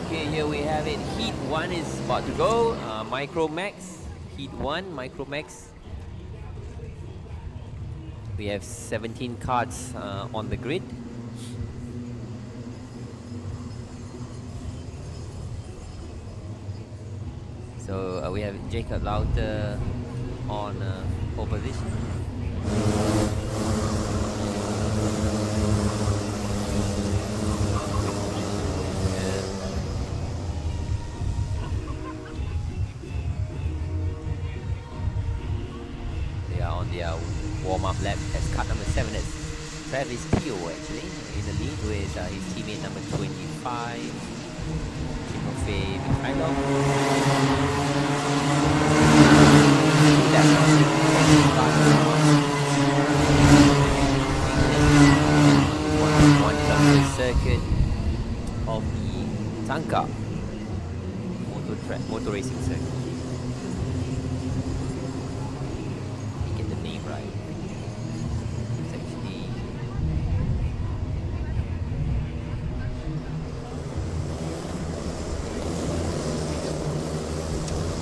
Okay, here we have it. Heat 1 is about to go. Micromax. Heat 1, Micromax. We have 17 cards on the grid. So we have Jacob Lauter on pole position. their warm-up lap. That's car number 7. That's Travis Teoh actually in the lead with his teammate number 25, Timofey Mikhailov. One kilometer circuit of the Tangkak motor racing circuit. Get the name right. It's actually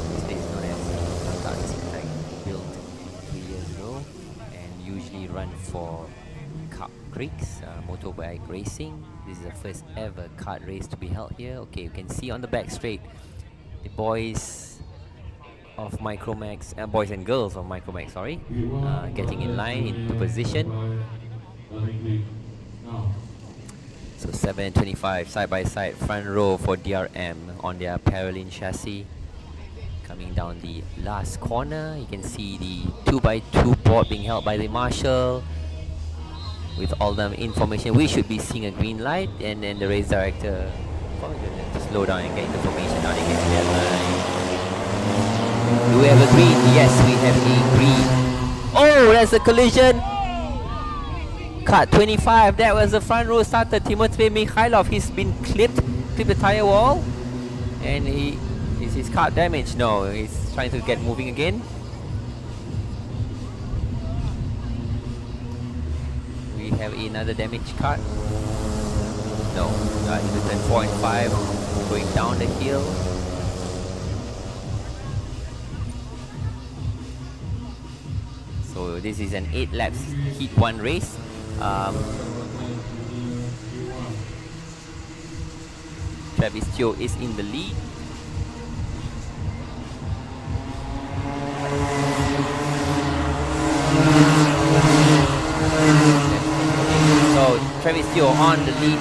this place is known as Tangkak Racing Track, built 3 years ago and usually run for Cup Creeks, motorbike racing. This is the first ever kart race to be held here. Okay, you can see on the back straight the boys of Micromax, boys and girls of Micromax, sorry, getting in line into position. So 7 and 25 side by side, front row for DRM on their Paralin chassis. Coming down the last corner, you can see the 2x2 board being held by the marshal. With all the information, we should be seeing a green light, and then the race director to slow down and get the formation down again. Do we have a green? Yes, we have a green. Oh, that's a collision. Cut 25. That was the front row starter, Timofey Mikhailov. He's been clipped the tire wall, and is his car damaged? No, he's trying to get moving again. We have another damaged car. No, into turn 4 and 5, going down the hill. So this is an 8 laps heat 1 race. Travis Teoh is in the lead. So Travis Teoh on the lead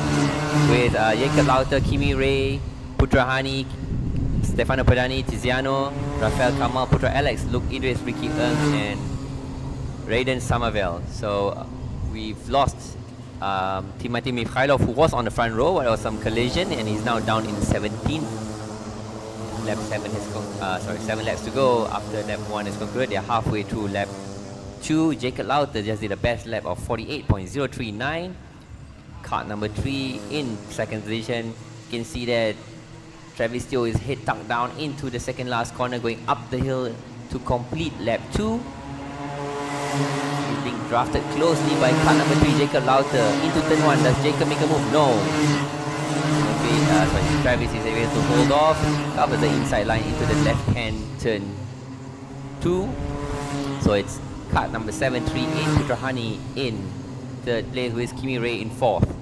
with Jacob Lauter, Kimi Ray, Putra Hani, Stefano Padani, Tiziano, Rafael Kamal, Putra Alex, Luke Idris, Ricky Earns, and Raiden Somerville. So we've lost Timofey Mikhailov, who was on the front row. There was some collision, and he's now down in 17th. Lap 7 has 7 laps to go. After lap 1 is concluded, they're halfway through lap 2. Jacob Lauter just did a best lap of 48.039. Kart number 3 in second position. You can see that Travis Teoh is head tucked down into the second last corner, going up the hill to complete lap 2. He's being drafted closely by car number 3, Jacob Lauter. Into turn 1, does Jacob make a move? No. Okay, Travis is able to hold off, cover the inside line into the left hand turn 2. So it's car number 7, 3, 8, Putra Hani in third place with Kimi Ray in 4th.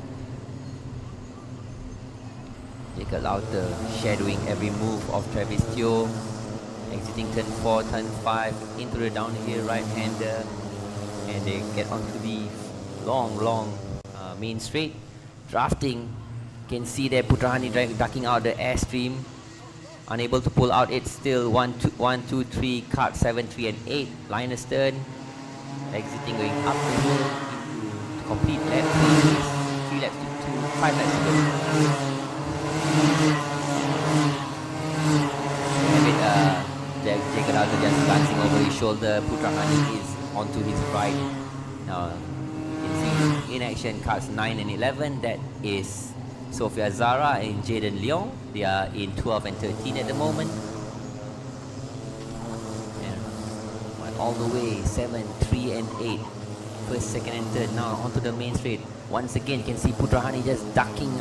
Jacob Lauter shadowing every move of Travis Teoh. Exiting turn 4, turn 5, into the downhill right-hander, and they get onto the long main straight. Drafting, you can see there Putra Hani ducking out the airstream, unable to pull out. It's still 1, 2, 3, kart 7, 3 and 8, line astern. Exiting, going up the hill to complete lap 3 laps to 5 laps to go. Jacob Lauter just glancing over his shoulder. Putra Hani is onto his right. Now you can see in action cars 9 and 11. That is Sofia Zara and Jaden Leong. They are in 12 and 13 at the moment. And all the way 7, 3 and 8. First, second and third. Now onto the main straight. Once again you can see Putra Hani just ducking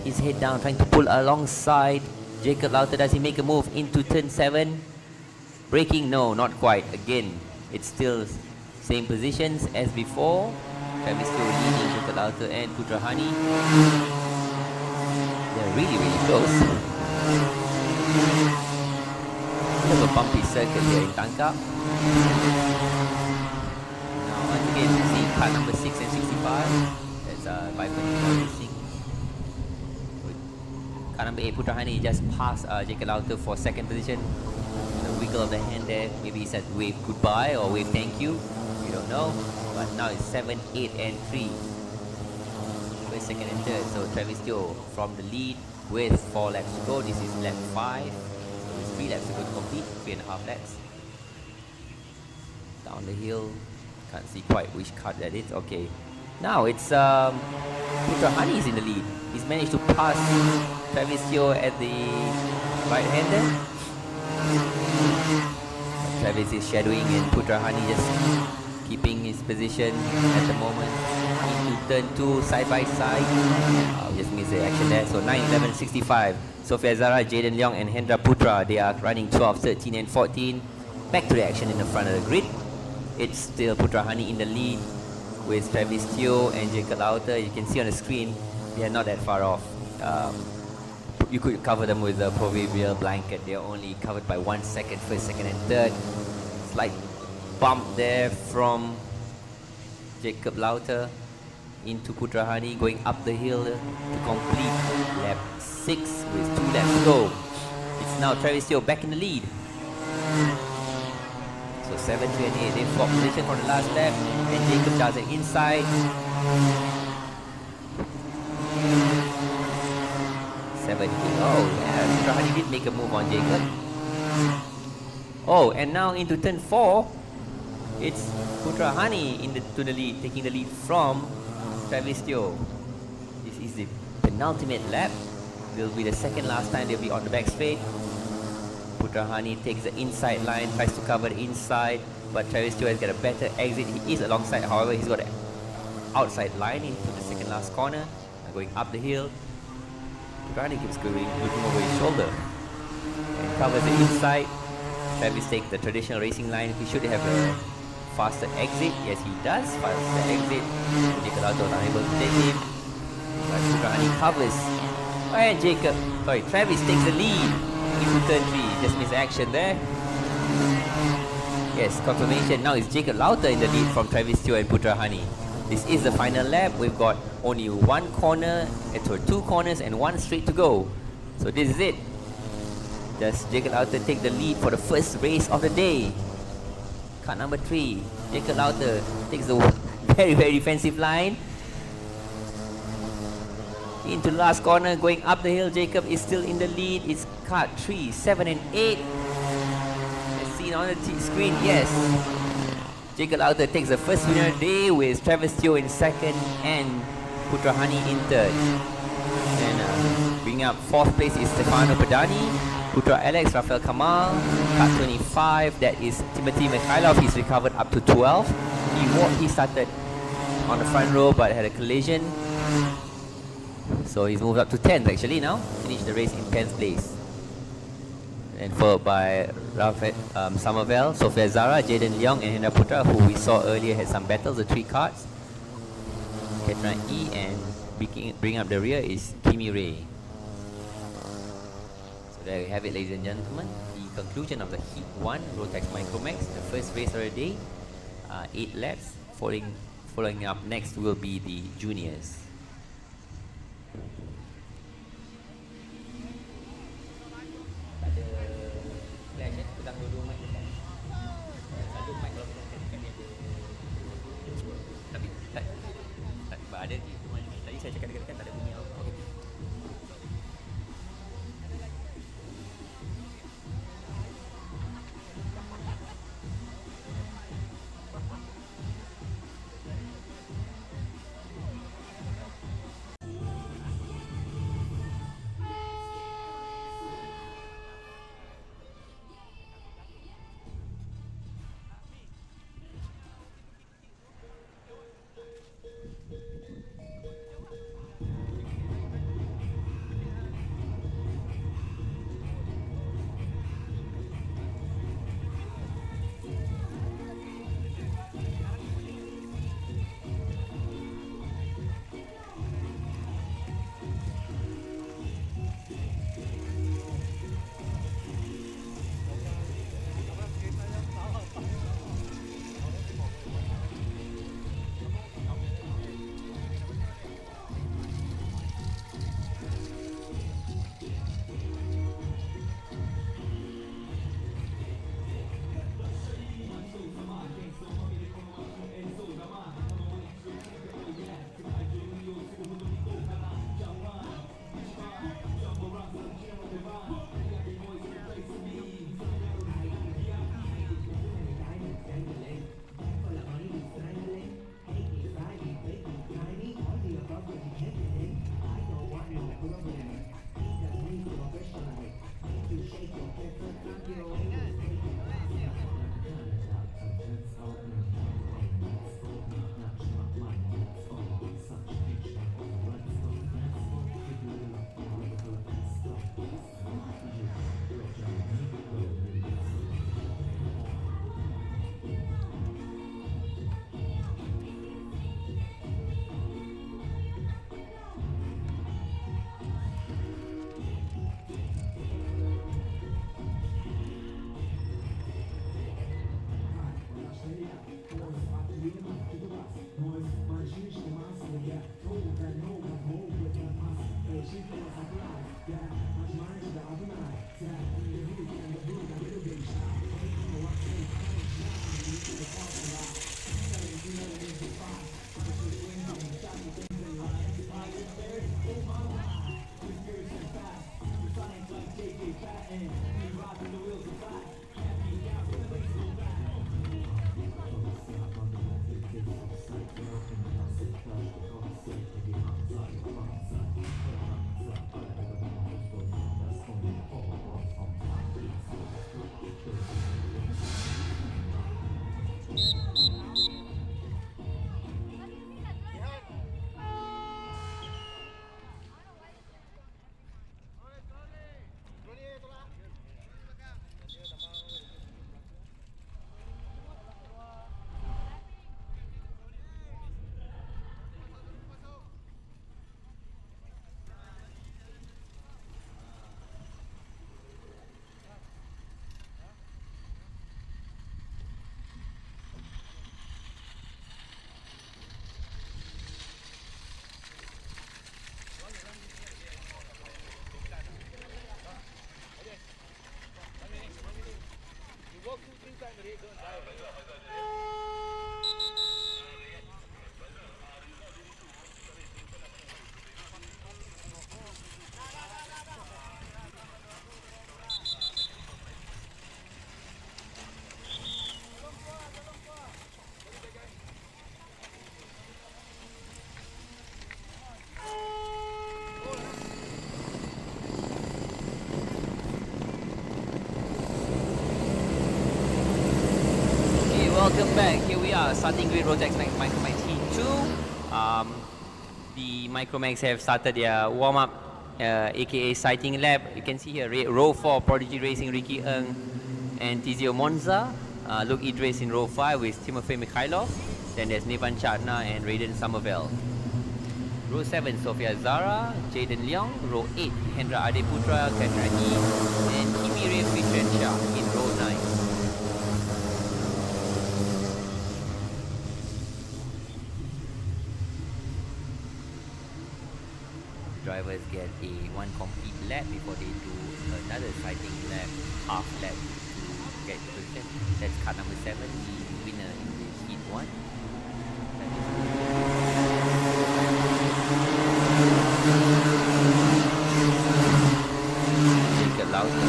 his head down, trying to pull alongside Jacob Lauter. Does he make a move into turn 7? Braking? No, not quite. Again, it's still same positions as before. Travis Teoh leading Jacob Lauter and Putra Hani. They're really close. We have a bumpy circuit here in Tangkak. Now once again, you see car number 6 and 65. That's Prefinal Racing. Car number 8, Putra Hani, just passed Jacob Lauter for second position. The wiggle of the hand there, maybe he said wave goodbye or wave thank you. We don't know, but now it's 7, 8, and 3. First, second, and third. So Travis Teoh from the lead with 4 laps to go. This is lap 5. So it's 3 laps to go to complete, 3.5 laps. Down the hill, can't see quite which cart that is. Okay, now it's Putra Hani is in the lead. He's managed to pass Travis Teoh at the right-hander. Travis is shadowing and Putra Hani just keeping his position at the moment. Into turn 2, side by side. Just missed the action there. So 9, 11, 65. Sophia Zara, Jaden Leong, and Hendra Putra. They are running 12, 13, and 14. Back to the action in the front of the grid. It's still Putra Hani in the lead with Travis Teoh and Jacob Lauter. You can see on the screen, they are not that far off. You could cover them with a proverbial blanket. They are only covered by 1 second, first, second, and third. Slight bump there from Jacob Lauter into Putra Hani, going up the hill to complete lap 6 with 2 laps to go. It's now Travis Teoh back in the lead. So 7, 3, and 8, they swap position for the last lap, and Jacob does it inside. 7, 8. Oh, yeah, Putra Hani did make a move on Jacob. Oh, and now into turn 4, it's Putra Hani to the lead, taking the lead from Travis Teoh. This is the penultimate lap. Will be the second last time they'll be on the back straight. Putra Hani takes the inside line, tries to cover the inside, but Travis Teoh has got a better exit. He is alongside, however, he's got an outside line into the second last corner. Going up the hill, Putra Hani keeps going, looking over his shoulder and covers the inside. Travis takes the traditional racing line. He should have a faster exit. Yes, he does. Faster exit. Jacob Lauter was unable to take him, but Putra Hani covers. And Travis takes the lead into turn 3. Just missed action there. Yes, confirmation. Now it's Jacob Lauter in the lead from Travis Teoh and Putra Hani. This is the final lap. We've got only 1 corner, 2 corners, and 1 straight to go. So this is it. Does Jacob Lauter take the lead for the first race of the day? Car number 3. Jacob Lauter takes the very, very defensive line. Into the last corner, going up the hill. Jacob is still in the lead. It's car 3, 7, and 8. As seen on the screen, yes. Jacob Lauter takes the first winner of the day with Travis Teoh in second and Putra Hani in third. And bringing up 4th place is Stefano Pedani, Putra Alex, Rafael Kamal, car 25. That is Timothy Mikhailov. He's recovered up to 12. He started on the front row but had a collision. So he's moved up to 10th actually now. Finished the race in 10th place. And followed by Rafael Somerville, Sophia Zara, Jaden Leong, and Hendra Putra, who we saw earlier had some battles, the 3 carts. Ketra E, and bringing up the rear is Kimi Ray. So there we have it, ladies and gentlemen. The conclusion of the Heat 1 Rotax Micromax, the first race of the day. 8 laps. Following up next will be the juniors. Tadi saya cakap dekat-dekat tak ada bunyi apa. Okay. Welcome back. Here we are, starting grid Rotex Micromax Heat 2. The Micromax have started their warm-up, aka sighting lap. You can see here, row 4, Prodigy Racing, Ricky Ng and Teoh Monza. Luke Idris in row 5 with Timofey Mikhailov. Then there's Nevan Chatna and Raiden Somerville. Row 7, Sofia Zara, Jaden Leong. Row 8, Hendra Adeputra, Katrina He, and Kimire Fitrensha in row 9. Drivers get one complete lap before they do another sighting lap, half lap to get position. That's car number 7, the winner in the heat 1. Jacob Lauter.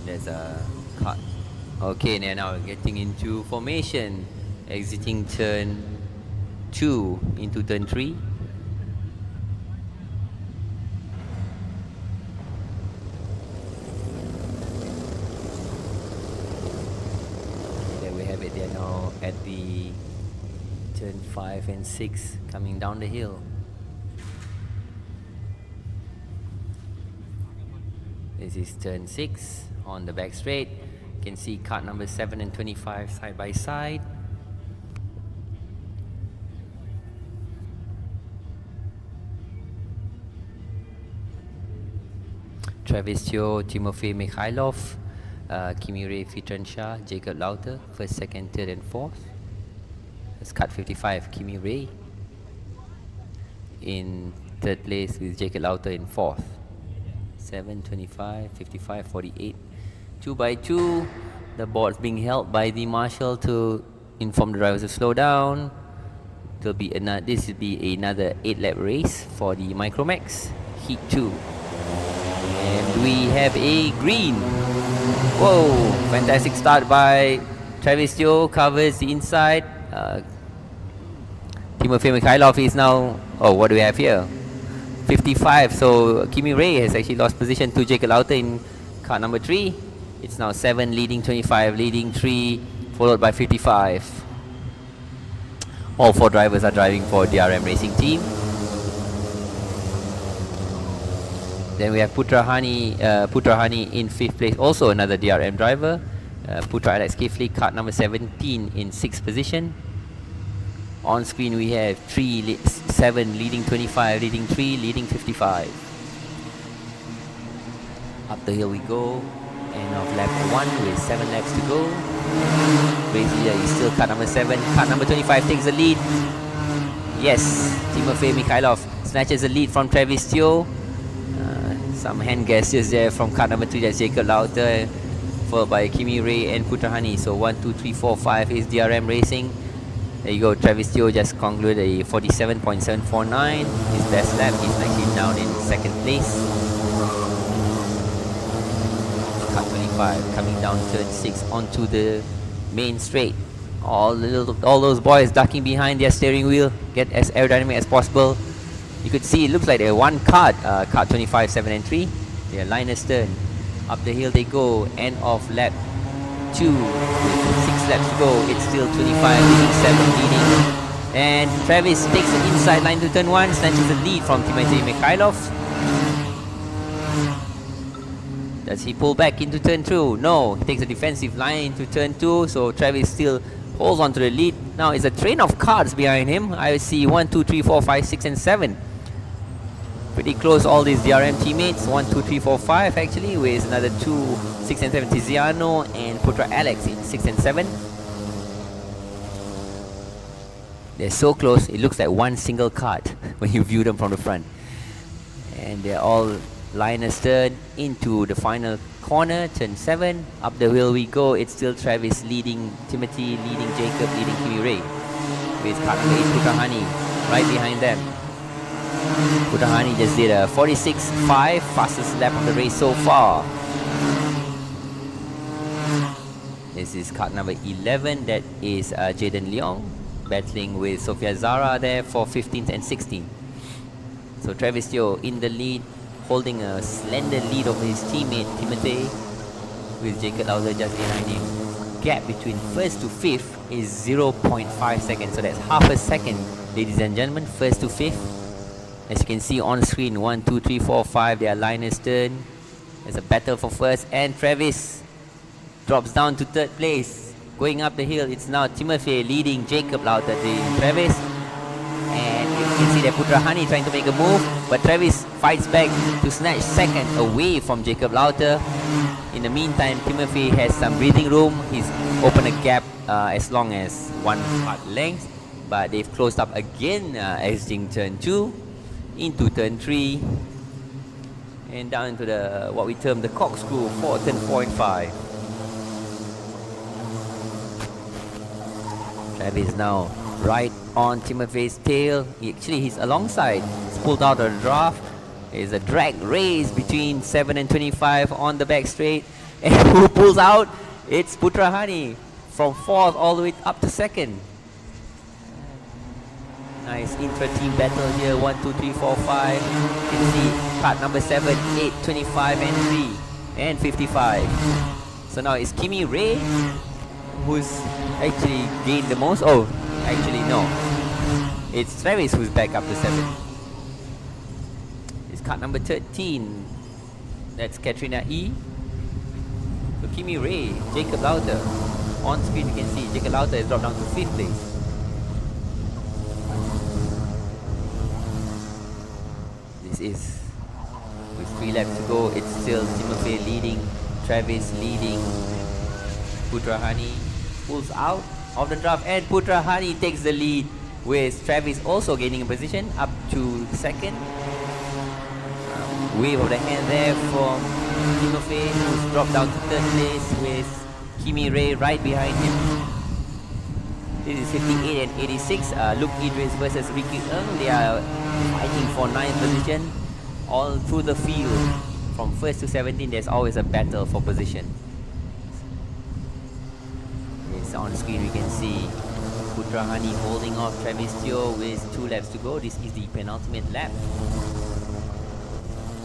There's a cut. Okay, now we're getting into formation, exiting turn 2 into turn 3. There we have it, they're now at the turn 5 and 6 coming down the hill. This is turn 6 on the back straight. You can see cart number 7 and 25 side by side. Travis Teoh, Timofey Mikhailov, Kimire Fitrensha, Jacob Lauter, first, second, third and fourth. That's cart 55, Kimire in third place with Jacob Lauter in fourth. 7, 25, 55, 48. 2 by 2, the board's being held by the marshal to inform the drivers to slow down. There'll be another. This will be another 8-lap race for the Micromax Heat 2, and we have a green. Whoa! Fantastic start by Travis Teoh, covers the inside. Timofey Mikhailov is now. Oh, what do we have here? 55. So Kimi Ray has actually lost position to Jacob Lauter in car number 3. It's now 7 leading 25, leading 3, followed by 55. All 4 drivers are driving for DRM Racing Team. Then we have Putra Hani in 5th place, also another DRM driver. Putra Alex Kifli, cart number 17 in 6th position. On screen we have 7 leading 25, leading 3, leading 55. Up the hill we go. End of lap 1 with 7 laps to go. Brazil is still car number 7. Car number 25 takes the lead. Yes, Timofey Mikhailov snatches the lead from Travis Teoh. Some hand gestures there from car number 3, that's Jacob Lauter, followed by Kimi Ray and Putra Hani. So 1, 2, 3, 4, 5 is DRM Racing. There you go, Travis Teoh just concluded a 47.749. His best lap, he's actually down in 2nd place. Car 25 coming down turn 6 onto the main straight. All those boys ducking behind their steering wheel, get as aerodynamic as possible. You could see it looks like they're one cart, cart 25, 7 and 3. They're line astern. Up the hill they go, end of lap 2 with 6 laps to go. It's still 25 leading, 7 leading. And Travis takes the inside line to turn 1, snatches the lead from Timofey Mikhailov. Does he pull back into turn 2? No, he takes a defensive line to turn 2, so Travis still holds on to the lead. Now it's a train of cars behind him. I see 1, 2, 3, 4, 5, 6 and 7. Pretty close, all these DRM teammates. 1, 2, 3, 4, 5 actually, with another 2, 6 and 7, Tiziano and Putra Alex in 6 and 7. They're so close, it looks like one single cart when you view them from the front. And they're all line astern into the final corner, turn 7. Up the hill we go. It's still Travis leading Timothy, leading Jacob, leading Kimi Ray. With cart number 8, Putrahani, right behind them. Putrahani just did a 46.5, fastest lap of the race so far. This is cart number 11, that is Jaden Leong, battling with Sophia Zara there for 15th and 16th. So Travis Teoh in the lead, holding a slender lead over his teammate Timothy, with Jacob Lauder just behind him. Gap between first to fifth is 0.5 seconds, so that's half a second, ladies and gentlemen, first to fifth. As you can see on screen, 1, 2, 3, 4, 5, they are line astern. There's a battle for first, and Travis drops down to third place. Going up the hill, it's now Timothy leading Jacob Lauder to Travis. And you can see that Putrahani trying to make a move, but Travis fights back to snatch second away from Jacob Lauder. In the meantime, Timothy has some breathing room. He's opened a gap as long as 1 part length, but they've closed up again, exiting turn 2 into turn 3 and down into the what we term the corkscrew for turn 4 and 5. Travis now right on Timothy's tail. He's alongside. He's pulled out a draft. There's a drag race between 7 and 25 on the back straight. And who pulls out? It's Putrahani from 4th all the way up to 2nd. Nice intra-team battle here. 1, 2, 3, 4, 5. You can see cart number 7, 8, 25 and 3 and 55. So now it's Kimi Ray who's actually gained the most. Oh, actually no, it's Travis who's back up to 7. It's cart number 13, that's Katrina E. So Kimi Ray, Jacob Lauder. On screen you can see Jacob Lauder has dropped down to 5th place. This is, with 3 laps to go, it's still Timothy leading, Travis leading. Putrahani pulls out of the draft, and Putrahani takes the lead, with Travis also gaining a position up to 2nd. Wave of the hand there from Timothy, who's dropped down to 3rd place, with Kimi Ray right behind him. This is 58 and 86. Luke Idris versus Ricky Ng. They are fighting for 9th position all through the field. From 1st to 17, there's always a battle for position. On screen we can see Putrahani holding off Travis Teoh with 2 laps to go. This is the penultimate lap.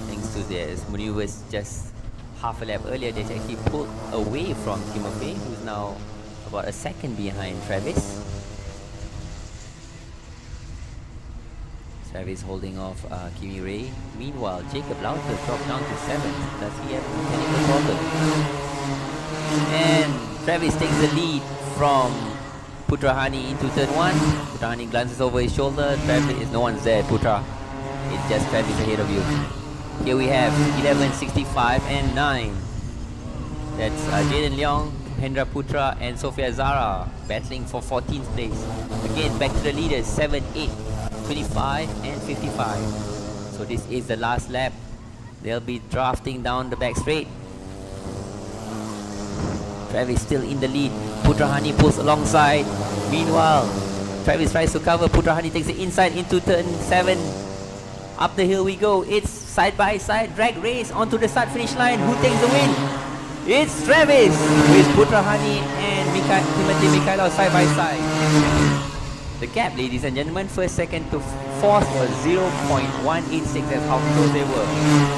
Thanks to their maneuvers just half a lap earlier, they actually pulled away from Timothy, who's now about a second behind Travis. Travis holding off Kimi Ray. Meanwhile, Jacob Lauder dropped down to 7th. Does he have a mechanical problem? And Travis takes the lead from Putrahani into turn 1. Putrahani glances over his shoulder. Travis, no one's there, Putra. It's just Travis ahead of you. Here we have 11, 65 and 9. That's Jaden Leong, Hendra Putra and Sophia Zara battling for 14th place. Again, back to the leaders, 7, 8, 25 and 55. So this is the last lap. They'll be drafting down the back straight. Travis still in the lead. Putrahani pulls alongside. Meanwhile, Travis tries to cover. Putrahani takes the inside into turn 7. Up the hill we go. It's side by side drag race onto the start finish line. Who takes the win? It's Travis with Putrahani and Timothy Mikhailov side by side. The gap, ladies and gentlemen, first, second to 4th was 0.186. That's how close they were.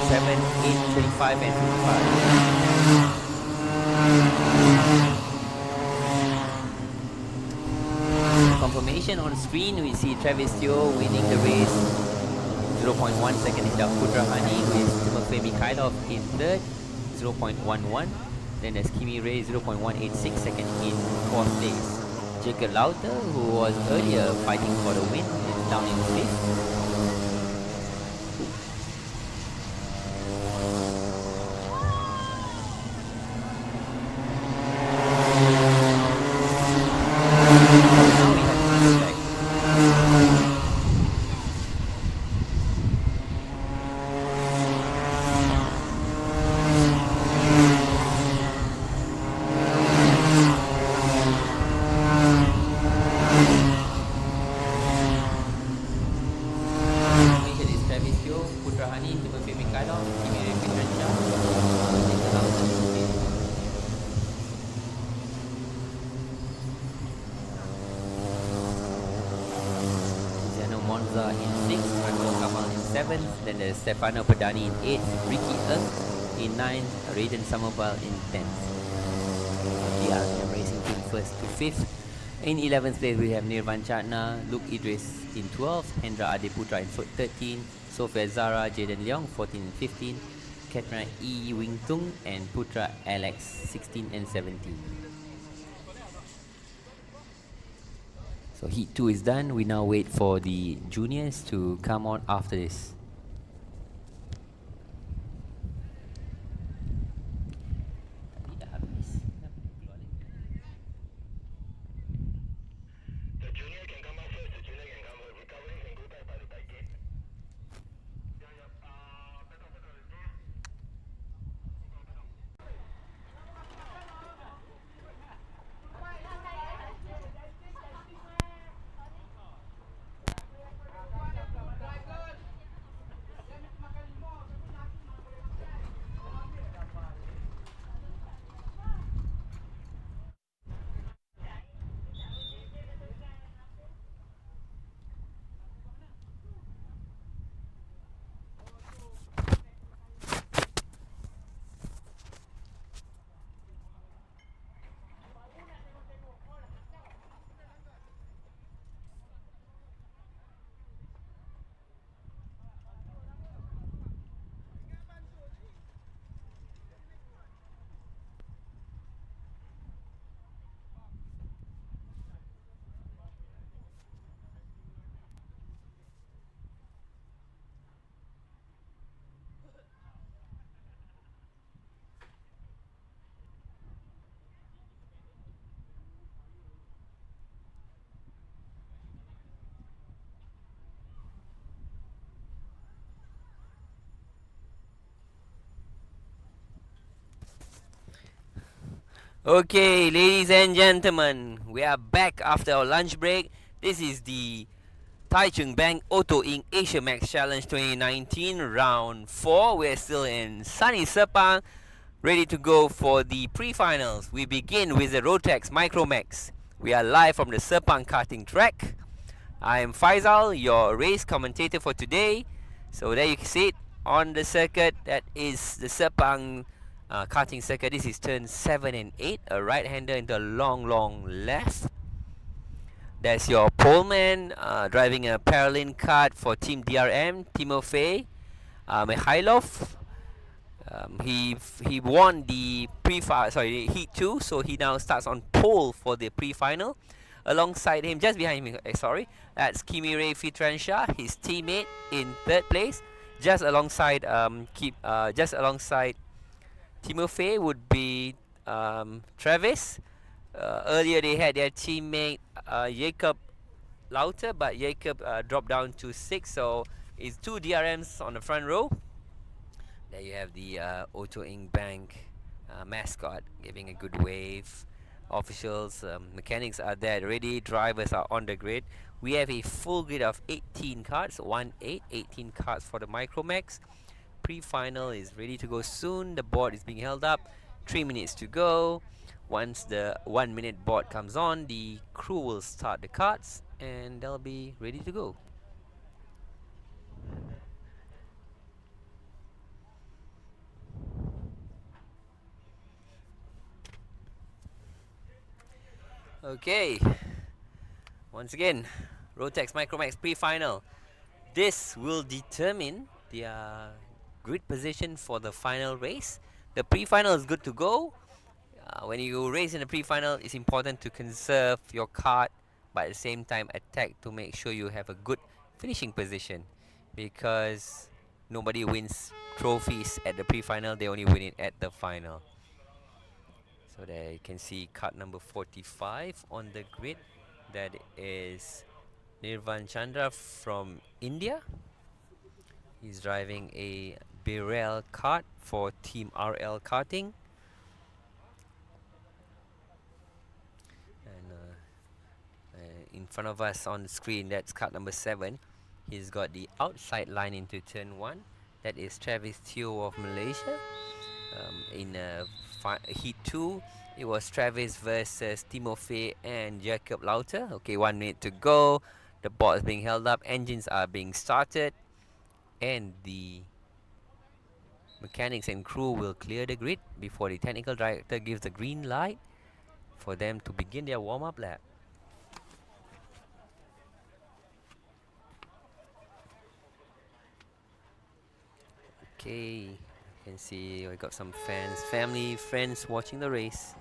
7, 8, 25 and 55. Confirmation on screen, we see Travis Teoh winning the race, 0.1 second ahead of Putrahani, with Timothy Mikhailov in 3rd, 0.11. Then there's Kimi Ray, 0.186 second in 4th place. Jacob Lauder, who was earlier fighting for the win, is down in 5th. 7th. Then there's Stefano Pedani in 8th. Ricky Ng in 9th. Raiden Samobal in 10th. DRM Racing Team 1st to 5th. In 11th place, we have Nirvan Chatna, Luke Idris in 12th, Hendra Adeputra in 13th, Sophia Zara, Jaden Leong 14 and 15, Katrina E. Wing Tung, and Putra Alex 16 and 17. So Heat 2 is done. We now wait for the juniors to come on after this. Okay, ladies and gentlemen, we are back after our lunch break. This is the Taichung Bank Auto Inc. Asia Max Challenge 2019 round 4. We're still in sunny Sepang, ready to go for the pre-finals. We begin with the Rotex Micromax. We are live from the Sepang karting track. I am Faisal, your race commentator for today. So there you can see it on the circuit. That is the Sepang karting circuit. This is turn 7 and 8. A right-hander into a long left. There's your poleman driving a Paralin kart for Team DRM, Timofey Mikhailov. He won the Heat 2, so he now starts on pole for the pre-final. Alongside him, just behind him, that's Kimire Fitransha, his teammate in 3rd place. Just alongside Timofey would be Travis. Earlier they had their teammate Jacob Lauter, but Jacob dropped down to 6, so it's 2 DRMs on the front row. There you have the Auto Inc. Bank mascot giving a good wave. Officials, mechanics are there already. Drivers are on the grid. We have a full grid of 18 cards, 18 cards for the Micromax. Pre-final is ready to go soon. The board is being held up. 3 minutes to go. Once the 1 minute board comes on, the crew will start the cards and they'll be ready to go. Okay, once again, Rotex Micromax pre-final. This will determine the grid position for the final race. The pre-final is good to go. When you race in the pre-final, it's important to conserve your card, but at the same time attack to make sure you have a good finishing position, because nobody wins trophies at the pre-final, they only win it at the final. So there you can see card number 45 on the grid. That is Nirvan Chandra from India. He's driving a Birel kart for Team RL Karting. And in front of us on the screen, that's card number 7. He's got the outside line into turn 1. That is Travis Teoh of Malaysia. In Heat 2, it was Travis versus Timofey and Jacob Lauter. Okay, 1 minute to go. The board is being held up. Engines are being started. and the mechanics and crew will clear the grid before the technical director gives the green light for them to begin their warm-up lap. Okay, you can see we got some fans, family, friends watching the race.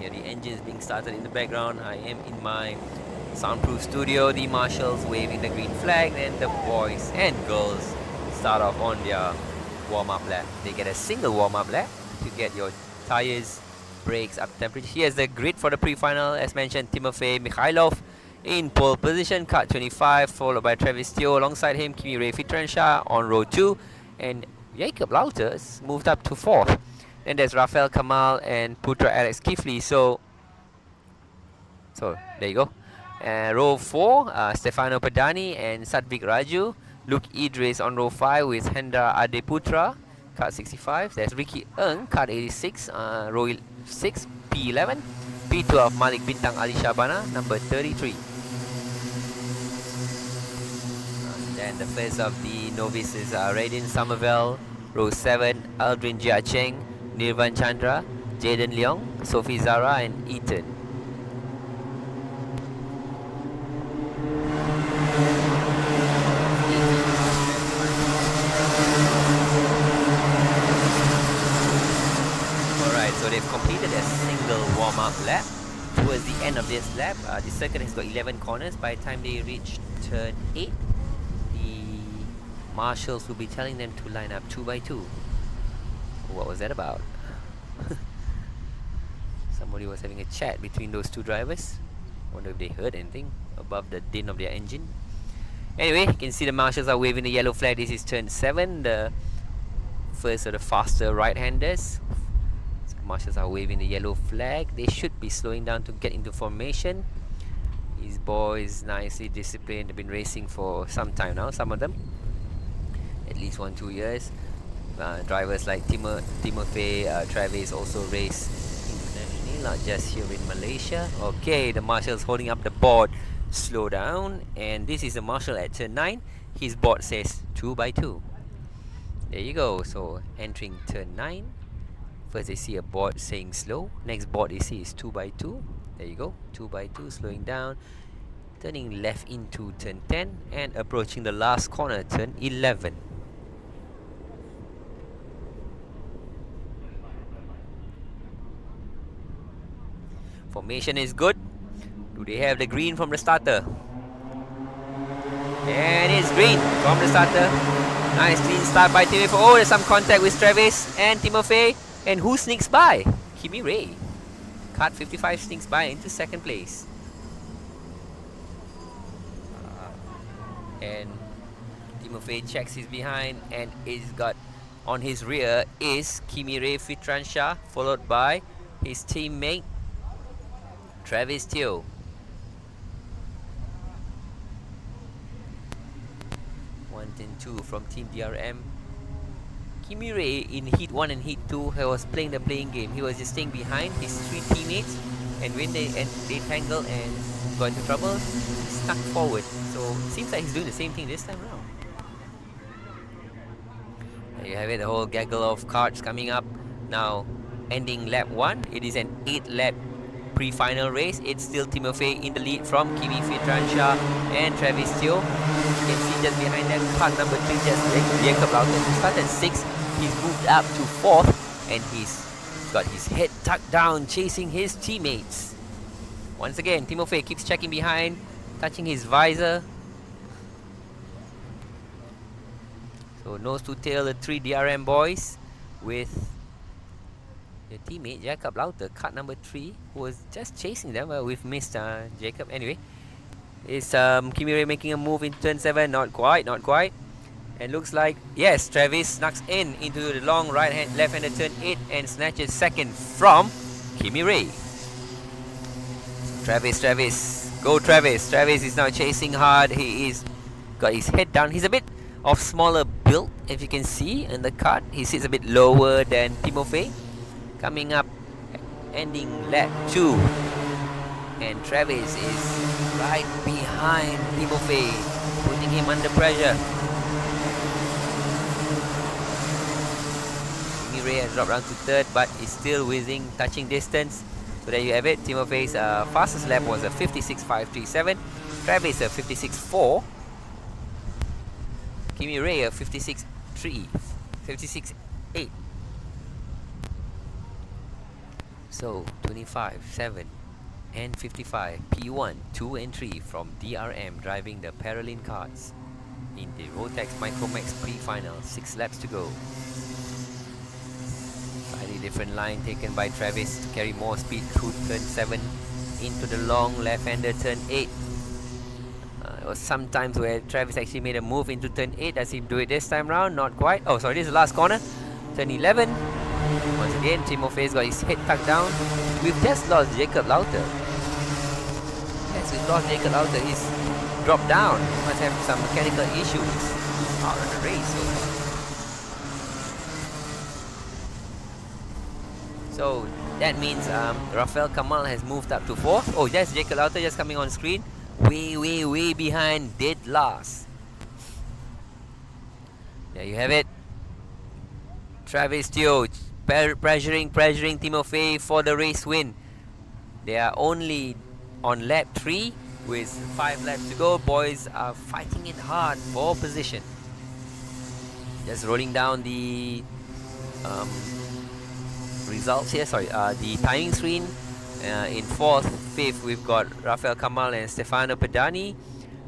Here the engines being started in the background. I am in my soundproof studio. The marshals waving the green flag, and the boys and girls start off on their warm-up lap. They get a single warm-up lap to get your tires, brakes up temperature. Here's the grid for the pre-final. As mentioned, Timofey Mikhailov in pole position, cut 25, followed by Travis Teoh. Alongside him, Kimi Ray Fitransha on row 2, and Jacob Lauters moved up to 4th. Then there's Rafael Kamal and Putra Alex Kifli. So there you go. Row 4, Stefano Padani and Sadvik Raju. Luke Idris on row 5 with Hendra Adeputra, card 65. There's Ricky Ng, card 86, row 6, P11. P12, Malik Bintang Ali Shabana, number 33. And then the first of the novices are Raiden Somerville, row 7, Aldrin Jia Cheng, Nirvan Chandra, Jaden Leong, Sophie Zara, and Ethan. Alright, so they've completed a single warm-up lap. Towards the end of this lap, the circuit has got 11 corners. By the time they reach turn 8, the marshals will be telling them to line up 2 by 2. What was that about? Somebody was having a chat between those two drivers. Wonder if they heard anything above the din of their engine. Anyway, you can see the marshals are waving the yellow flag. This is turn 7, the first of the faster right-handers. So marshals are waving the yellow flag. They should be slowing down to get into formation. These boys, nicely disciplined, have been racing for some time now, some of them. At least 1-2 years. Drivers like Timofey, Travis also race internationally, not just here in Malaysia. Okay, the marshal's holding up the board. Slow down, and this is the marshal at turn 9. His board says 2 by 2. There you go. So entering turn 9, first they see a board saying slow. Next board they see is 2 by 2. There you go, 2 by 2, slowing down, turning left into turn 10, and approaching the last corner, turn 11. Formation is good. Do they have the green from the starter? And it's green from the starter. Nice clean start by Timofey. Oh, there's some contact with Travis and Timofey. And who sneaks by? Kimi Ray. Card 55 sneaks by into second place. And Timofey checks his behind, and he's got on his rear is Kimi Ray Fitransha, followed by his teammate Travis Teoh. One and two from Team DRM. Kimi Ray in Heat 1 and Heat 2 he was playing the playing game. He was just staying behind his 3 teammates, and when they tangled and got into trouble, he snuck forward. So it seems like he's doing the same thing this time around. There you have it, the whole gaggle of cards coming up. Now ending lap 1. It is an 8-lap pre-final race. It's still Timofey in the lead from Kimi Fitransha and Travis Teoh. You can see just behind them, card number 3, just Jacob Lauter, who started 6th. He's moved up to 4th, and he's got his head tucked down, chasing his teammates. Once again, Timofey keeps checking behind, touching his visor. So nose to tail, the 3 DRM boys with your teammate Jacob Lauter, card number 3, who was just chasing them. Well, we've missed Jacob. Anyway, is Kimi Ray making a move in turn 7? Not quite, not quite. And looks like, yes, Travis snucks in into the long left-handed turn 8 and snatches second from Kimi Ray. Travis, go Travis. Travis is now chasing hard. He is got his head down. He's a bit of smaller build, if you can see in the card. He sits a bit lower than Timofey. Coming up, ending lap 2, and Travis is right behind Timofey, putting him under pressure. Kimi Ray has dropped down to third, but is still within touching distance. So there you have it. Timofey's fastest lap was a 56.537. Travis a 56.4. Kimi Ray a 56.3. 56.8. So 25, 7 and 55. P1, 2 and 3 from DRM driving the Paralin cards in the Rotex Micromax Prefinal. 6 laps to go. Slightly different line taken by Travis to carry more speed through turn 7 into the long left-hander turn 8. It was sometimes where Travis actually made a move into turn 8. Does he do it this time round? Not quite. Oh, sorry, this is the last corner. Turn 11. Once again, Timofey's got his head tucked down. We've just lost Jacob Lauter. Yes, we've lost Jacob Lauter. He's dropped down. He must have some mechanical issues out of the race. So that means Rafael Kamal has moved up to 4th. Oh, that's Jacob Lauter just coming on screen. Way behind, dead last. There you have it. Travis Teoh pressuring Timofey for the race win. They are only on lap 3 with 5 laps to go. Boys are fighting it hard for position. Just rolling down the results here. Sorry, the timing screen. In 4th, 5th, we've got Rafael Kamal and Stefano Pedani,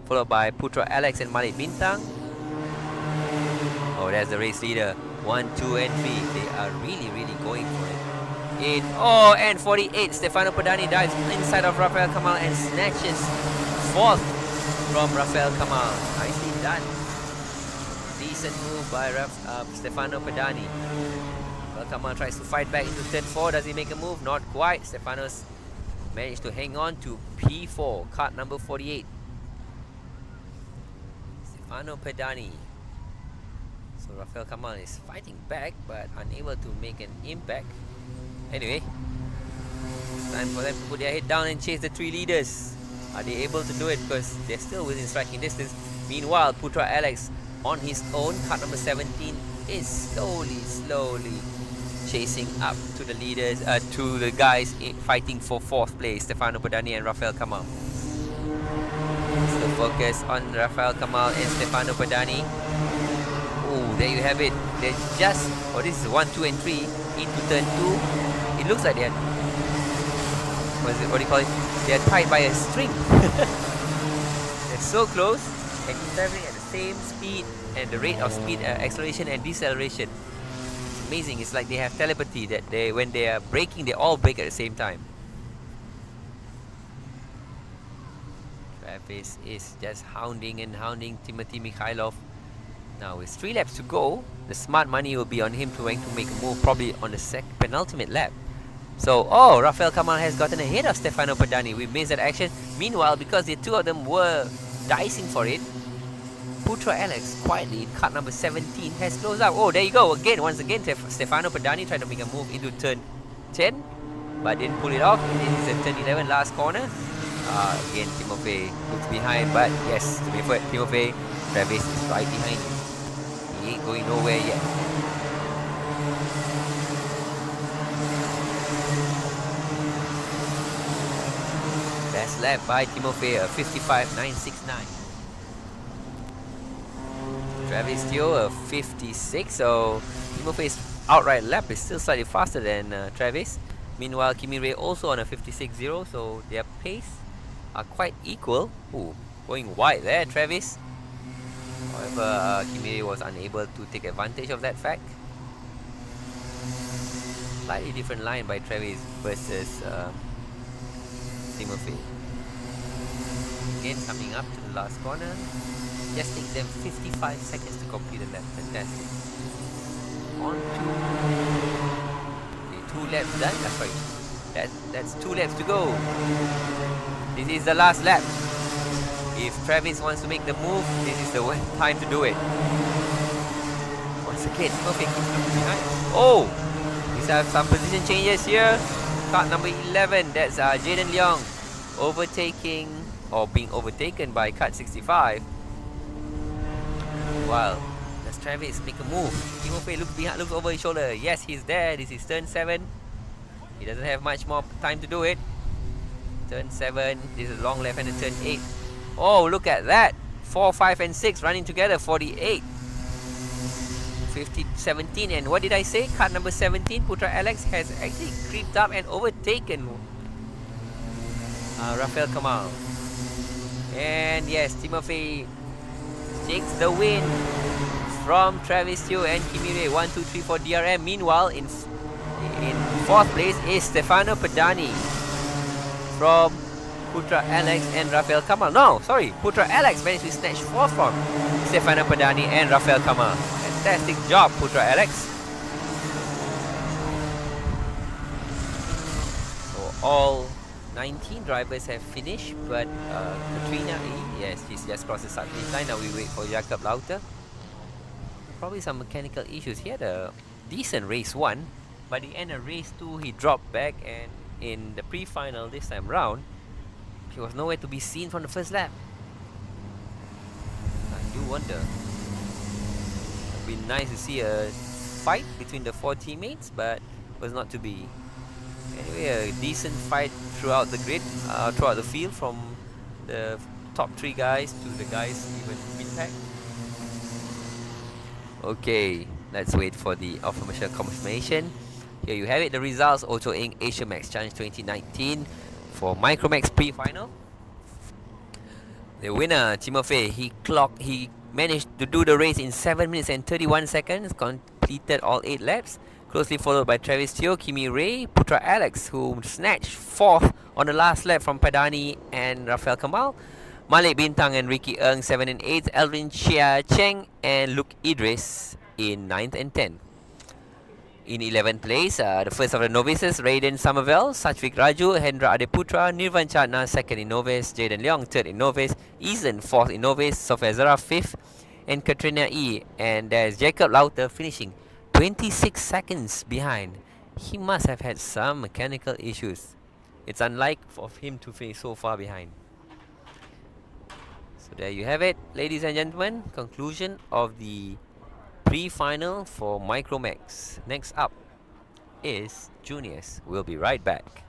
followed by Putra Alex and Malik Bintang. Oh, there's the race leader. 1, 2 and 3. They are really going for it. And 48. Stefano Pedani dives inside of Rafael Kamal and snatches 4th from Rafael Kamal. Nicely done. Decent move by Stefano Pedani. Rafael Kamal tries to fight back into turn 4. Does he make a move? Not quite. Stefano's managed to hang on to P4, card number 48. Stefano Pedani. So Rafael Kamal is fighting back but unable to make an impact. Anyway, it's time for them to put their head down and chase the 3 leaders. Are they able to do it? Because they're still within striking distance. Meanwhile, Putra Alex on his own, card number 17, is slowly chasing up to the leaders, to the guys fighting for 4th place, Stefano Pedani and Rafael Kamal. Still focus on Rafael Kamal and Stefano Pedani. Oh, there you have it. They're just, this is 1, 2 and 3 into turn 2. It looks like they're, what do you call it? They're tied by a string. They're so close and traveling at the same speed and the rate of speed, acceleration and deceleration. It's amazing. It's like they have telepathy that when they are braking, they all brake at the same time. Travis is just hounding Timothy Mikhailov. Now with 3 laps to go, the smart money will be on him to make a move probably on the penultimate lap. So, Rafael Kamal has gotten ahead of Stefano Pedani. We missed that action. Meanwhile, because the 2 of them were dicing for it, Putra Alex quietly in card number 17 has closed up. Oh, there you go. Once again, Stefano Pedani tried to make a move into turn 10, but didn't pull it off. This is the turn 11 last corner. Again, Timofey looks behind, but yes, to be fair, Timofey, Travis is right behind him. He ain't going nowhere yet. Best lap by Timofey, 55.969. Travis Teoh, 56. So Timofey's outright lap is still slightly faster than Travis. Meanwhile, Kimi Ray also on a 56.0, so their pace are quite equal. Ooh, going wide there, Travis. However, Kimi Ray was unable to take advantage of that fact. Slightly different line by Travis versus Timofey. Again, coming up to the last corner. Just take them 55 seconds to complete the lap. Fantastic. On to 2 laps done. Sorry, that's 2 laps to go. This is the last lap. If Travis wants to make the move, this is the time to do it. Once again, okay, behind. Oh, these have some position changes here. Card number 11, that's Jaden Leong overtaking or being overtaken by Cut 65. Well, does Travis make a move? Timofey looks behind, looks over his shoulder. Yes, he's there. This is turn 7. He doesn't have much more time to do it. Turn 7. This is long left and turn 8. Oh, look at that. 4, 5, and 6 running together. 48. 50, 17. And what did I say? Card number 17, Putra Alex, has actually creeped up and overtaken Rafael Kamal. And yes, Timofey takes the win from Travis Teoh and Kimire. 1, 2, 3 for DRM. Meanwhile, in 4th place is Stefano Pedani from Putra Alex and Rafael Kamal. No, sorry, Putra Alex managed to snatch 4th from Stefano Pedani and Rafael Kamal. Fantastic job, Putra Alex. So all 19 drivers have finished, but Katrina E, yes, she's just crossed the start line. Now we wait for Jakob Lauter. Probably some mechanical issues. He had a decent race 1. By the end of race 2, he dropped back, and in the pre-final this time round, he was nowhere to be seen from the first lap. I do wonder. It would be nice to see a fight between the 4 teammates, but was not to be. Anyway, a decent fight throughout the grid, throughout the field, from the top 3 guys to the guys even mid-pack. Okay, let's wait for the official confirmation. Here you have it, the results. Auto Inc. Asia Max Challenge 2019 for Micromax pre-final. The winner, Timofey, he managed to do the race in 7 minutes and 31 seconds, completed all 8 laps. Closely followed by Travis Teoh, Kimi Ray, Putra Alex, who snatched 4th on the last lap from Padani and Rafael Kamal. Malik Bintang and Ricky Ng 7 and 8, Alvin Chia Cheng and Luke Idris in 9th and 10th. In 11th place, the first of the novices, Raiden Somerville, Satwik Raju, Hendra Adeputra, Nirvan Chatna, 2nd in novice, Jaden Leong, 3rd in novice, Eason, 4th in novice, Sofia Zara, 5th, and Katrina E. And there's Jacob Lauter finishing 26 seconds behind. He must have had some mechanical issues. It's unlike of him to finish so far behind. So there you have it, ladies and gentlemen. Conclusion of the pre-final for Micromax. Next up is Juniors. We'll be right back.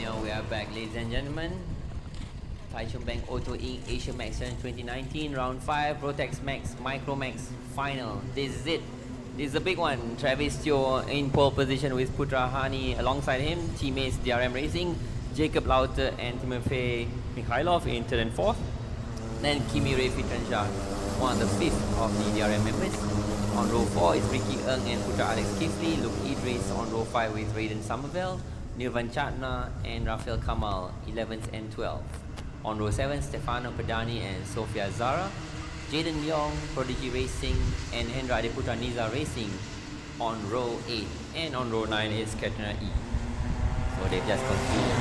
Now we are back, ladies and gentlemen. Taichung Bank Auto Inc. Asia Max Challenge 2019, round 5, Rotex Max, Micromax final. This is it. This is a big one. Travis Teoh in pole position with Putra Hani alongside him. Teammates DRM Racing, Jacob Lauter and Timofey Mikhailov in third and fourth. Then Kimi Ray Fitansha, one of the fifth of the DRM members. On row 4 is Ricky Ng and Putra Alex Kifli. Luke Idris on row 5 with Raiden Somerville, Nirvan Chatna and Rafael Kamal, 11th and 12th. On row 7, Stefano Padani and Sofia Zara, Jaden Leong, Prodigy Racing, and Hendra Adeputra Niza Racing on row 8. And on row 9 is Katrina E. So they've just concluded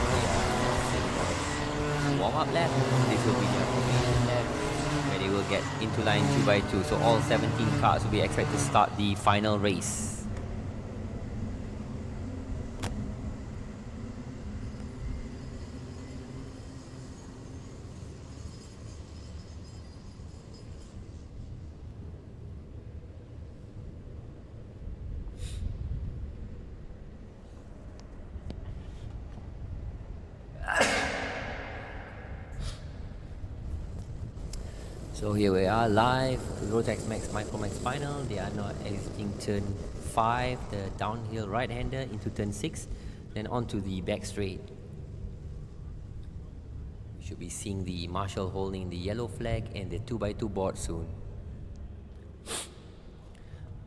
the warm-up lap. This will be their formation lap, where they will get into line 2 by 2. So all 17 cars will be expected to start the final race. So here we are live to Rotex Max Micromax final. They are now exiting turn 5, the downhill right-hander into turn 6, then onto the back straight. We should be seeing the marshal holding the yellow flag and the 2x2 board soon.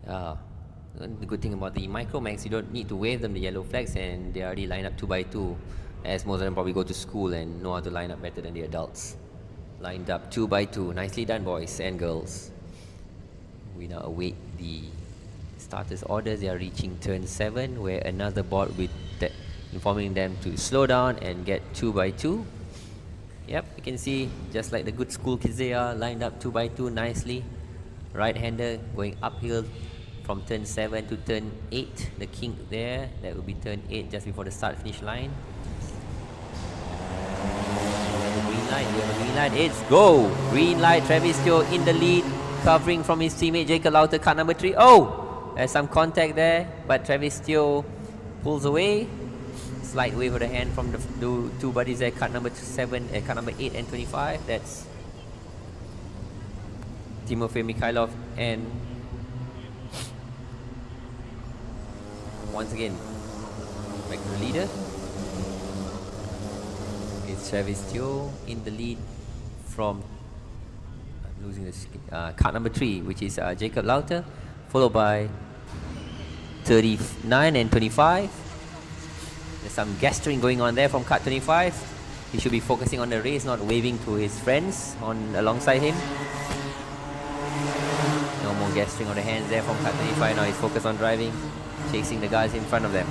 The good thing about the Micromax, you don't need to wave them the yellow flags, and they already line up 2x2, as most of them probably go to school and know how to line up better than the adults. Lined up 2x2. Nicely done, boys and girls. We now await the starters' orders. They are reaching turn 7, where another board with informing them to slow down and get 2x2. Yep, you can see, just like the good school kids they are, lined up 2x2 nicely. Right-hander going uphill from turn 7 to turn 8. The kink there, that will be turn 8 just before the start-finish line. Light, we have a green light, it's go! Green light, Travis Teoh in the lead, covering from his teammate Jacob Lauter, car number 3. Oh! There's some contact there, but Travis Teoh pulls away. Slight wave of the hand from the two buddies there, car number 7, car number 8 and 25. That's Timofey Mikhailov and once again, back to the leader. It's Travis Teoh in the lead from losing the card number 3, which is Jacob Lauter, followed by 39 and 25. There's some gesturing going on there from card 25. He should be focusing on the race, not waving to his friends alongside him. No more gesturing on the hands there from card 25. Now he's focused on driving, chasing the guys in front of them.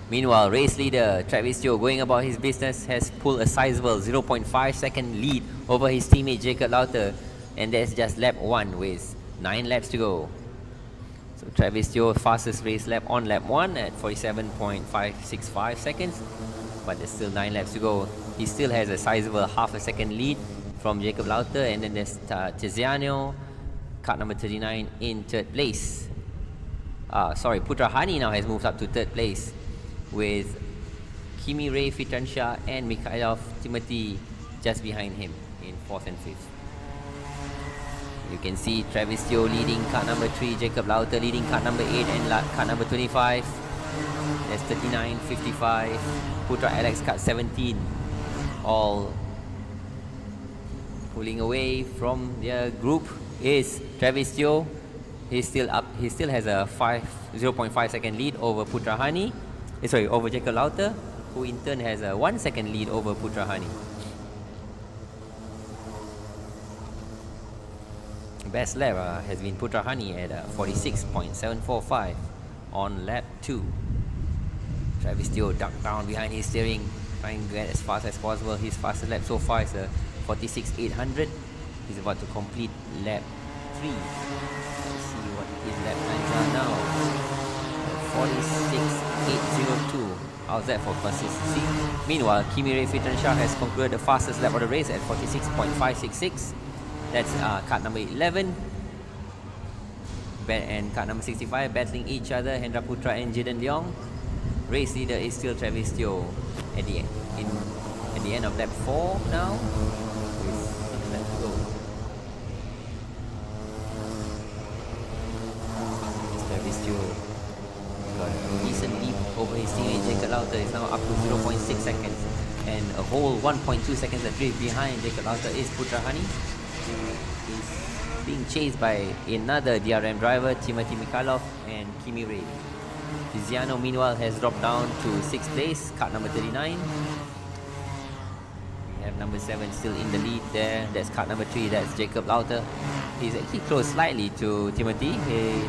Meanwhile, race leader Travis Teoh, going about his business, has pulled a sizable 0.5 second lead over his teammate Jacob Lauter, and that's just lap 1 with 9 laps to go. So Travis Teoh, fastest race lap on lap 1 at 47.565 seconds, but there's still 9 laps to go. He still has a sizable half a second lead from Jacob Lauter, and then there's Tiziano, car number 39, in third place. Putra Hani now has moved up to third place, with Kimi Ray Fitansha and Mikhailov Timothy just behind him in 4th and 5th. You can see Travis Teoh leading car number 3, Jacob Lauter leading car number 8 and car number 25. There's 39, 55, Putra Alex car 17, all pulling away from their group is Travis Teoh. He's still up. He still has a 0.5 second lead over Putra Hani. Over Jacob Lauter, who in turn has a 1 second lead over Putra Hani. Best lap has been Putra Hani at 46.745 on lap 2. Travis Teoh ducked down behind his steering, trying to get as fast as possible. His fastest lap so far is 46.800. He's about to complete lap 3. Let's see what his lap times are now. 46.802. How's that for consistency? Meanwhile, Kimi Ray Fitansha has concluded the fastest lap of the race at 46.566. That's card number 11 and card number 65 battling each other, Hendra Putra and Jaden Leong. race leader is still Travis Teoh at the end of lap 4 now. With 6 laps to go. Travis Teoh got a decent lead over his teammate Jacob Lauter. Is now up to 0.6 seconds, and a whole 1.2 seconds adrift behind Jacob Lauter is Putra Hani, who is being chased by another DRM driver, Timothy Mikhailov and Kimi Ray. Tiziano meanwhile has dropped down to 6th place, card number 39. We have number 7 still in the lead there. That's card number 3, that's Jacob Lauter. He's actually close slightly to Timothy. His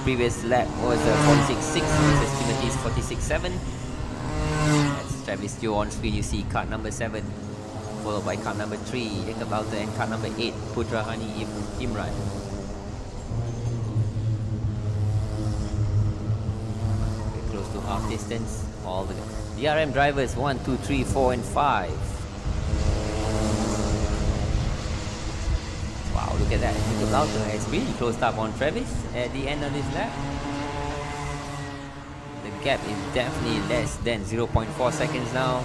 previous lap was 46.6, this is Timothy's 46.7. That's Travis Teoh on screen. You see card number 7, followed by card number 3, Jacob Lauter, and card number 8, Putra Hani Imran. We're close to half distance. All the DRM drivers 1, 2, 3, 4, and 5. Wow, look at that. Jacob Lauter has really closed up on Travis at the end of this lap. The gap is definitely less than 0.4 seconds now.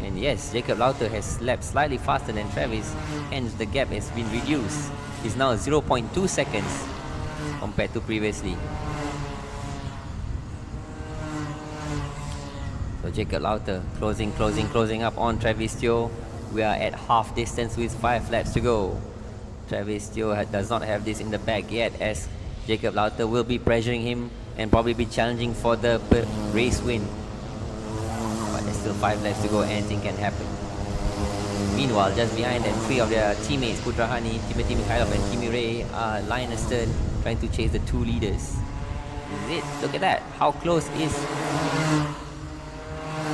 And yes, Jacob Lauter has lapped slightly faster than Travis, hence the gap has been reduced. It's now 0.2 seconds compared to previously. So Jacob Lauter closing up on Travis Teoh. We are at half distance with 5 laps to go. Travis Teoh does not have this in the bag yet, as Jacob Lauter will be pressuring him and probably be challenging for the race win. But there's still 5 laps to go, anything can happen. Meanwhile, just behind them, 3 of their teammates, Putra Hani, Timothy Mikhailov and Kimi Ray, are lying astern, trying to chase the 2 leaders. This is it. Look at that. How close is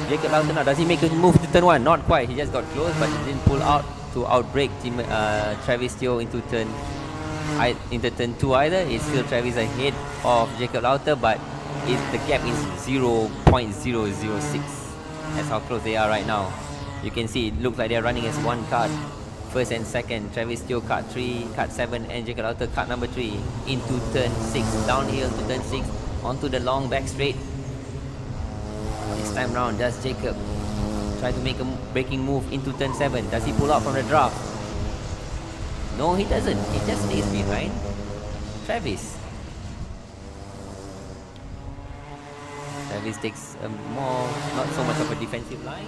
Jacob Lauter now? Does he make a move to turn 1? Not quite. He just got close, but he didn't pull out to outbrake Travis Teoh into turn 2 either. It's still Travis ahead of Jacob Lauter, but the gap is 0.006. That's how close they are right now. You can see it looks like they're running as one card. First and second, Travis Teoh card 3, card 7, and Jacob Lauter card number 3 into turn 6, downhill to turn 6, onto the long back straight. This time round, does Jacob try to make a braking move into turn 7? Does he pull out from the draft? No, he doesn't. He just stays behind Travis. Travis takes not so much of a defensive line.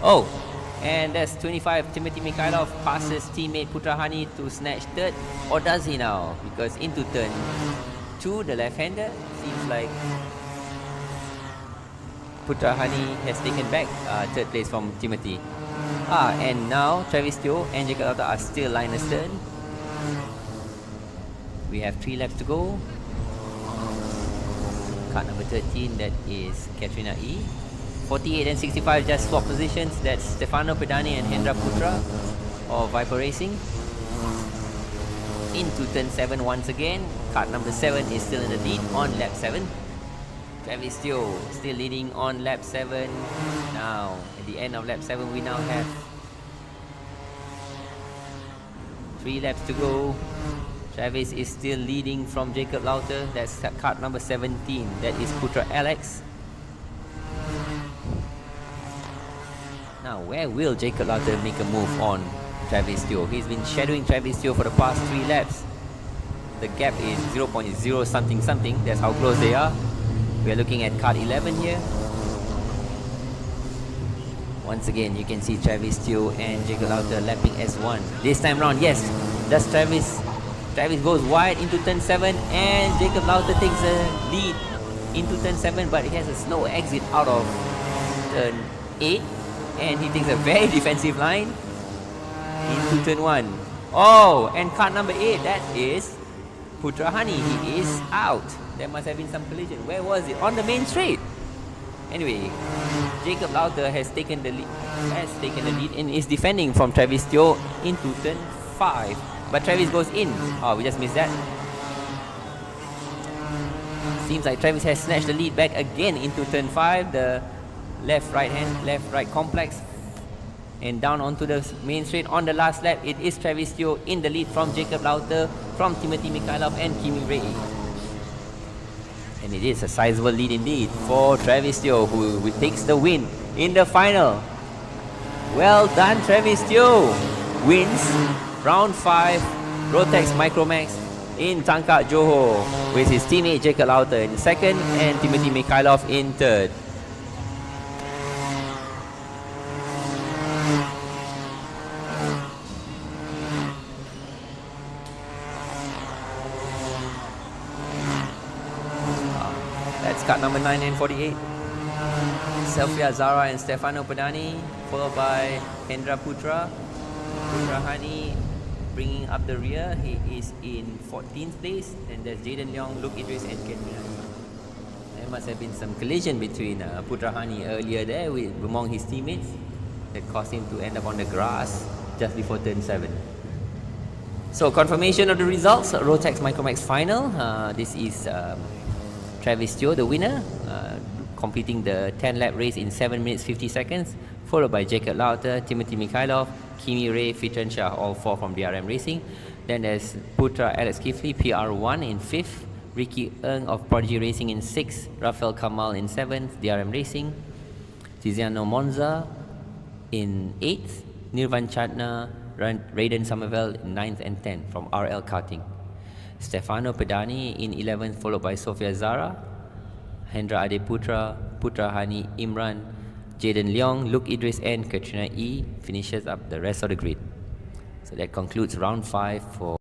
Oh, and that's 25. Timothy Mikhailov passes teammate Putra Hani to snatch third. Or does he now? Because into turn 2, the left-hander, seems like Putra Hani has taken back third place from Timothy. And now Travis Teoh and Jacob Lauter are still line astern. We have 3 laps to go. Car number 13, that is Katrina E. 48 and 65 just swap positions. That's Stefano Pedani and Hendra Putra of Viper Racing. Into turn 7 once again. Car number 7 is still in the lead on lap 7. Travis Teoh still leading on lap 7. Now, at the end of lap 7, we now have 3 laps to go. Travis is still leading from Jacob Lauter. That's card number 17. That is Putra Alex. Now, where will Jacob Lauter make a move on Travis Teoh? He's been shadowing Travis Teoh for the past 3 laps. The gap is 0.0 something something. That's how close they are. We are looking at card 11 here. Once again, you can see Travis Teoh and Jacob Lauter lapping as one. This time round, yes, does Travis goes wide into turn 7, and Jacob Lauter takes a lead into turn 7, but he has a slow exit out of turn 8, and he takes a very defensive line into turn 1. Oh, and card number 8, that is Putra Hani. He is out. There must have been some collision. Where was it? On the main straight. Anyway, Jacob Lauter has taken the lead and is defending from Travis Teoh into turn 5. But Travis goes in. Oh, we just missed that. Seems like Travis has snatched the lead back again into turn 5. The left-right complex. And down onto the main straight on the last lap. It is Travis Teoh in the lead from Jacob Lauter, from Timothy Mikhailov and Kimi Ray. And it is a sizable lead indeed for Travis Teoh, who takes the win in the final. Well done, Travis Teoh. Wins round 5 Rotex Micromax in Tangkak, Johor, with his teammate Jacob Lauter in second and Timothy Mikhailov in third. That's cut number 9 and 48. Sofia Zara and Stefano Pedani, followed by Hendra Putra. Putra Hani bringing up the rear. He is in 14th place. And there's Jaden Leong, Luke Idris and Katrina. There must have been some collision between Putra Hani earlier there among his teammates that caused him to end up on the grass just before turn 7. So confirmation of the results, Rotex Micromax final. This is Travis Teoh, the winner, completing the 10-lap race in 7 minutes 50 seconds, followed by Jacob Lauter, Timothy Mikhailov, Kimi Ray, Fitran Shah, all 4 from DRM Racing. Then there's Putra Alex Kifli, PR1 in 5th, Ricky Ng of Prodigy Racing in 6th, Rafael Kamal in 7th, DRM Racing, Tiziano Monza in 8th, Nirvan Chatna, Raiden Somerville in 9th and 10th from RL Karting. Stefano Pedani in 11th, followed by Sofia Zara, Hendra Adeputra, Putra Hani, Imran, Jaden Leong, Luke Idris and Katrina E finishes up the rest of the grid. So that concludes round 5 for